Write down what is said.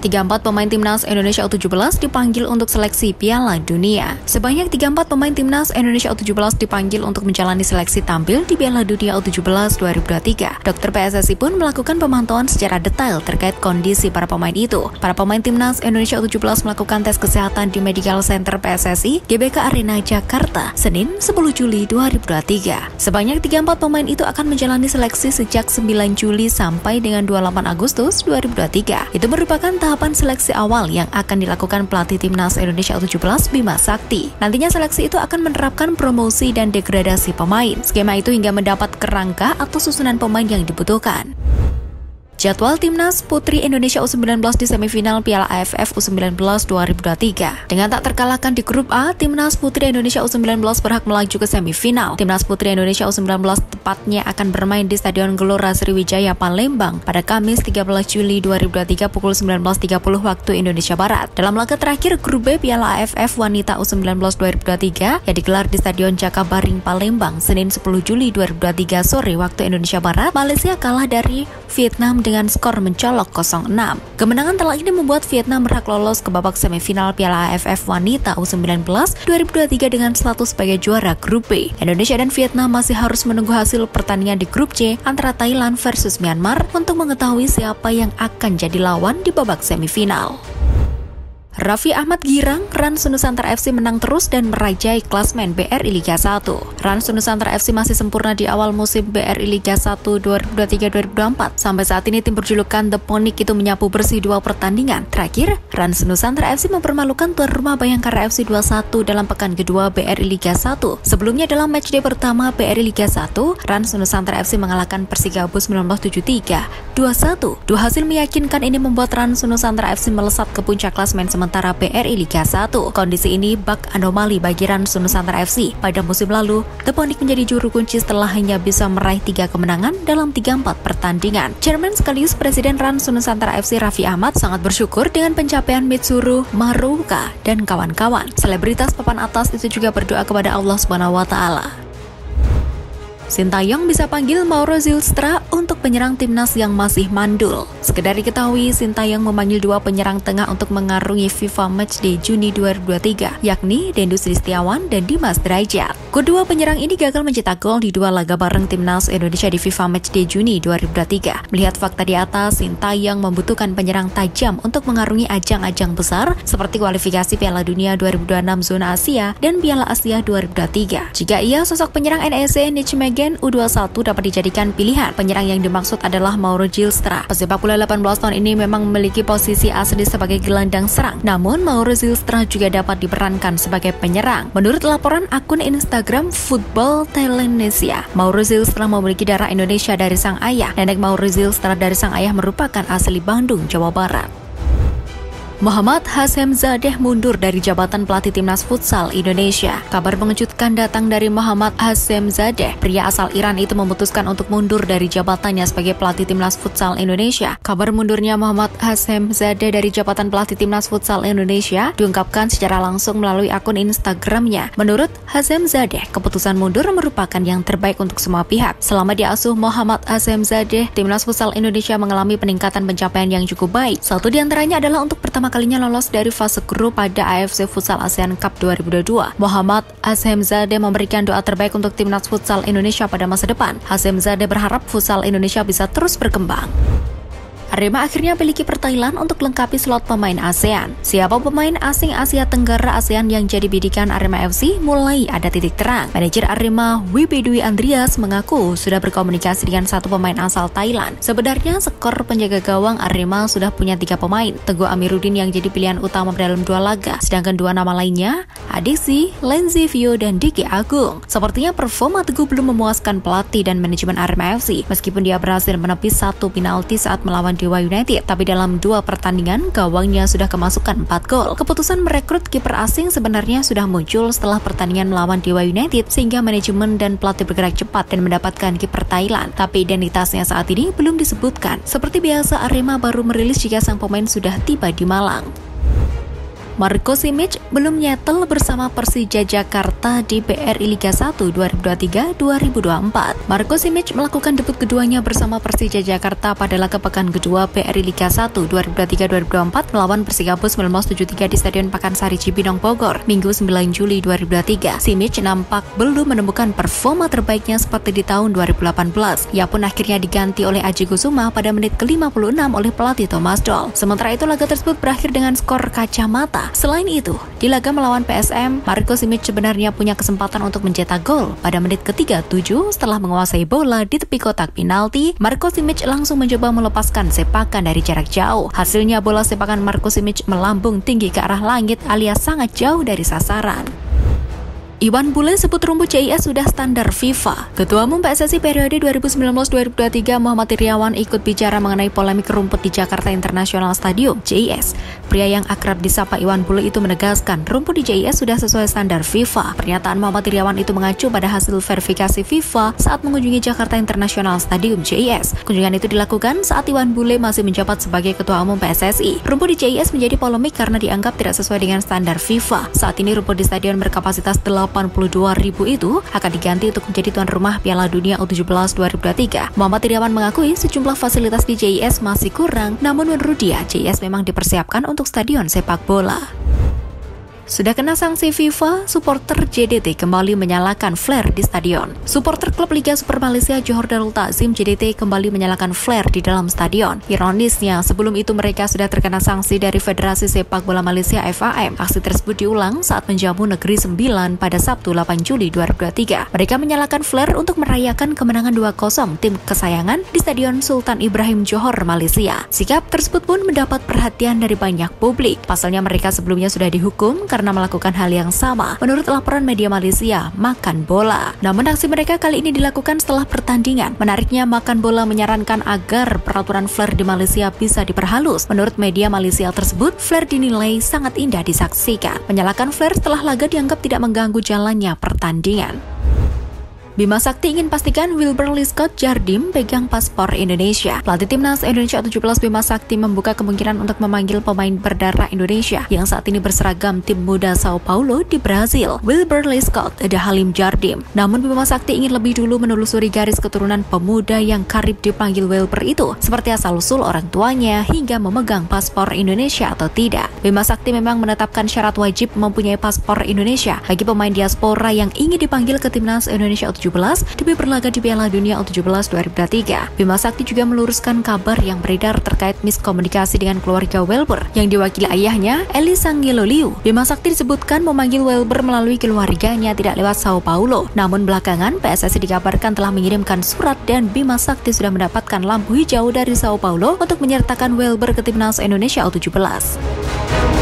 34 pemain timnas Indonesia U17 dipanggil untuk seleksi Piala Dunia. Sebanyak 34 pemain timnas Indonesia U17 dipanggil untuk menjalani seleksi tampil di Piala Dunia U17 2023. Dr. PSSI pun melakukan pemantauan secara detail terkait kondisi para pemain itu. Para pemain timnas Indonesia U17 melakukan tes kesehatan di Medical Center PSSI GBK Arena Jakarta, Senin 10 Juli 2023. Sebanyak 34 pemain itu akan menjalani seleksi sejak 9 Juli sampai dengan 28 Agustus 2023. Itu merupakan tahapan seleksi awal yang akan dilakukan pelatih timnas Indonesia U17 Bima Sakti. Nantinya seleksi itu akan menerapkan promosi dan degradasi pemain. Skema itu hingga mendapat kerangka atau susunan pemain yang dibutuhkan. Jadwal Timnas Putri Indonesia U19 di semifinal Piala AFF U19 2023. Dengan tak terkalahkan di grup A, Timnas Putri Indonesia U19 berhak melaju ke semifinal. Timnas Putri Indonesia U19 tepatnya akan bermain di Stadion Gelora Sriwijaya Palembang pada Kamis 13 Juli 2023 pukul 19.30 waktu Indonesia Barat. Dalam laga terakhir grup B Piala AFF Wanita U19 2023 yang digelar di Stadion Jakabaring Palembang Senin 10 Juli 2023 sore waktu Indonesia Barat, Malaysia kalah dari Vietnam dengan skor mencolok 0-6. Kemenangan telak ini membuat Vietnam berhak lolos ke babak semifinal Piala AFF Wanita U19 2023 dengan status sebagai juara grup B. Indonesia dan Vietnam masih harus menunggu hasil pertandingan di grup C antara Thailand versus Myanmar untuk mengetahui siapa yang akan jadi lawan di babak semifinal. Raffi Ahmad girang, Rans Nusantara FC menang terus dan merajai klasmen BRI Liga 1. Rans Nusantara FC masih sempurna di awal musim BRI Liga 1 2023-2024. Sampai saat ini tim berjulukan The Ponic itu menyapu bersih 2 pertandingan. Terakhir, Rans Nusantara FC mempermalukan tuan rumah Bayangkara FC 2-1 dalam pekan kedua BRI Liga 1. Sebelumnya dalam matchday pertama BRI Liga 1, Rans Nusantara FC mengalahkan Persikabo 1973 2-1. Dua hasil meyakinkan ini membuat Rans Nusantara FC melesat ke puncak klasmen sementara BRI Liga 1. Kondisi ini bak anomali bagi Rans Nusantara FC. Pada musim lalu, The Ponic menjadi juru kunci setelah hanya bisa meraih 3 kemenangan dalam 34 pertandingan. Chairman sekaligus Presiden Rans Nusantara FC Raffi Ahmad sangat bersyukur dengan pencapaian Mitsuru Maruka dan kawan-kawan. Selebritas papan atas itu juga berdoa kepada Allah Subhanahu wa Ta'ala. Sintayong bisa panggil Mauro Zylstra untuk penyerang timnas yang masih mandul. Sekedar diketahui, Sintayong memanggil 2 penyerang tengah untuk mengarungi FIFA Matchday Juni 2023, yakni Dendus Setiawan dan Dimas Drajat. Kedua penyerang ini gagal mencetak gol di 2 laga bareng timnas Indonesia di FIFA Matchday Juni 2023. Melihat fakta di atas, Sintayong membutuhkan penyerang tajam untuk mengarungi ajang-ajang besar seperti kualifikasi Piala Dunia 2026 zona Asia dan Piala Asia 2023. Jika ia sosok penyerang NEC Nijmegen U21 dapat dijadikan pilihan. Penyerang yang dimaksud adalah Mauro Zylstra. Pesepak bola 18 tahun ini memang memiliki posisi asli sebagai gelandang serang. Namun Mauro Zylstra juga dapat diperankan sebagai penyerang. Menurut laporan akun Instagram Football Thailandnesia, Mauro Zylstra memiliki darah Indonesia dari sang ayah. Nenek Mauro Zylstra dari sang ayah merupakan asli Bandung, Jawa Barat. Muhammad Hasyim Zadeh mundur dari jabatan pelatih timnas futsal Indonesia. Kabar mengejutkan datang dari Muhammad Hasyim Zadeh. Pria asal Iran itu memutuskan untuk mundur dari jabatannya sebagai pelatih timnas futsal Indonesia. Kabar mundurnya Muhammad Hasyim Zadeh dari jabatan pelatih timnas futsal Indonesia diungkapkan secara langsung melalui akun Instagramnya. Menurut Hasyim Zadeh, keputusan mundur merupakan yang terbaik untuk semua pihak. Selama diasuh Muhammad Hasyim Zadeh, timnas futsal Indonesia mengalami peningkatan pencapaian yang cukup baik. Satu di antaranya adalah untuk pertama kalinya lolos dari fase grup pada AFC Futsal ASEAN Cup 2022. Muhammad Hasyim Zadeh memberikan doa terbaik untuk timnas futsal Indonesia pada masa depan. Hasyim Zadeh berharap futsal Indonesia bisa terus berkembang. Arema akhirnya memiliki Thailand untuk lengkapi slot pemain ASEAN. Siapa pemain asing Asia Tenggara ASEAN yang jadi bidikan Arema FC mulai ada titik terang. Manajer Arema WP Dwi Andreas mengaku sudah berkomunikasi dengan 1 pemain asal Thailand. Sebenarnya skor penjaga gawang Arema sudah punya 3 pemain. Teguh Amiruddin yang jadi pilihan utama dalam 2 laga. Sedangkan 2 nama lainnya, Adiksi, Lenzivio, dan Diki Agung. Sepertinya performa Teguh belum memuaskan pelatih dan manajemen Arema FC. Meskipun dia berhasil menepis 1 penalti saat melawan Dewa United, tapi dalam 2 pertandingan gawangnya sudah kemasukan 4 gol. Keputusan merekrut kiper asing sebenarnya sudah muncul setelah pertandingan melawan Dewa United, sehingga manajemen dan pelatih bergerak cepat dan mendapatkan kiper Thailand. Tapi identitasnya saat ini belum disebutkan. Seperti biasa, Arema baru merilis jika sang pemain sudah tiba di Malang. Marco Simic belum nyetel bersama Persija Jakarta di BRI Liga 1 2023-2024. Marco Simic melakukan debut keduanya bersama Persija Jakarta pada laga pekan kedua BRI Liga 1 2023-2024 melawan Persikabo 1973 di Stadion Pakansari Cibinong, Bogor, Minggu 9 Juli 2023. Simic nampak belum menemukan performa terbaiknya seperti di tahun 2018. Ia pun akhirnya diganti oleh Aji Kusuma pada menit ke-56 oleh pelatih Thomas Doll. Sementara itu laga tersebut berakhir dengan skor kacamata. Selain itu, di laga melawan PSM, Marco Simic sebenarnya punya kesempatan untuk mencetak gol. Pada menit ke-37 setelah menguasai bola di tepi kotak penalti, Marco Simic langsung mencoba melepaskan sepakan dari jarak jauh. Hasilnya bola sepakan Marco Simic melambung tinggi ke arah langit alias sangat jauh dari sasaran. Iwan Bule sebut rumput JIS sudah standar FIFA. Ketua Umum PSSI periode 2019-2023 Muhammad Iriawan ikut bicara mengenai polemik rumput di Jakarta International Stadium (JIS). Pria yang akrab disapa Iwan Bule itu menegaskan rumput di JIS sudah sesuai standar FIFA. Pernyataan Muhammad Iriawan itu mengacu pada hasil verifikasi FIFA saat mengunjungi Jakarta International Stadium (JIS). Kunjungan itu dilakukan saat Iwan Bule masih menjabat sebagai Ketua Umum PSSI. Rumput di JIS menjadi polemik karena dianggap tidak sesuai dengan standar FIFA. Saat ini rumput di stadion berkapasitas 82.000 itu akan diganti untuk menjadi tuan rumah Piala Dunia U17 2023. Muhammad Iriawan mengakui sejumlah fasilitas di JIS masih kurang, namun menurut dia JIS memang dipersiapkan untuk stadion sepak bola. Sudah kena sanksi FIFA, supporter JDT kembali menyalakan flare di stadion. Supporter klub Liga Super Malaysia Johor Darul Takzim JDT kembali menyalakan flare di dalam stadion. Ironisnya, sebelum itu mereka sudah terkena sanksi dari Federasi Sepak Bola Malaysia FAM. Aksi tersebut diulang saat menjamu Negeri Sembilan pada Sabtu 8 Juli 2023. Mereka menyalakan flare untuk merayakan kemenangan 2-0 tim kesayangan di Stadion Sultan Ibrahim Johor, Malaysia. Sikap tersebut pun mendapat perhatian dari banyak publik. Pasalnya mereka sebelumnya sudah dihukum karena melakukan hal yang sama. Menurut laporan media Malaysia, Makan Bola. Namun aksi mereka kali ini dilakukan setelah pertandingan. Menariknya, Makan Bola menyarankan agar peraturan flare di Malaysia bisa diperhalus. Menurut media Malaysia tersebut, flare dinilai sangat indah disaksikan. Menyalakan flare setelah laga dianggap tidak mengganggu jalannya pertandingan. Bima Sakti ingin pastikan Wilber Scott Jardim pegang paspor Indonesia. Pelatih Timnas Indonesia U17 Bima Sakti membuka kemungkinan untuk memanggil pemain berdarah Indonesia yang saat ini berseragam tim muda Sao Paulo di Brazil, Wilber Scott dan Halim Jardim. Namun Bima Sakti ingin lebih dulu menelusuri garis keturunan pemuda yang karib dipanggil Wilber itu, seperti asal-usul orang tuanya hingga memegang paspor Indonesia atau tidak. Bima Sakti memang menetapkan syarat wajib mempunyai paspor Indonesia bagi pemain diaspora yang ingin dipanggil ke Timnas Indonesia U17 demi berlaga di Piala Dunia U17 2023. Bima Sakti juga meluruskan kabar yang beredar terkait miskomunikasi dengan keluarga Wilber yang diwakili ayahnya, Eli Sanggiloliu. Bima Sakti disebutkan memanggil Wilber melalui keluarganya tidak lewat Sao Paulo. Namun belakangan PSSI dikabarkan telah mengirimkan surat dan Bima Sakti sudah mendapatkan lampu hijau dari Sao Paulo untuk menyertakan Wilber ke Timnas Indonesia U17.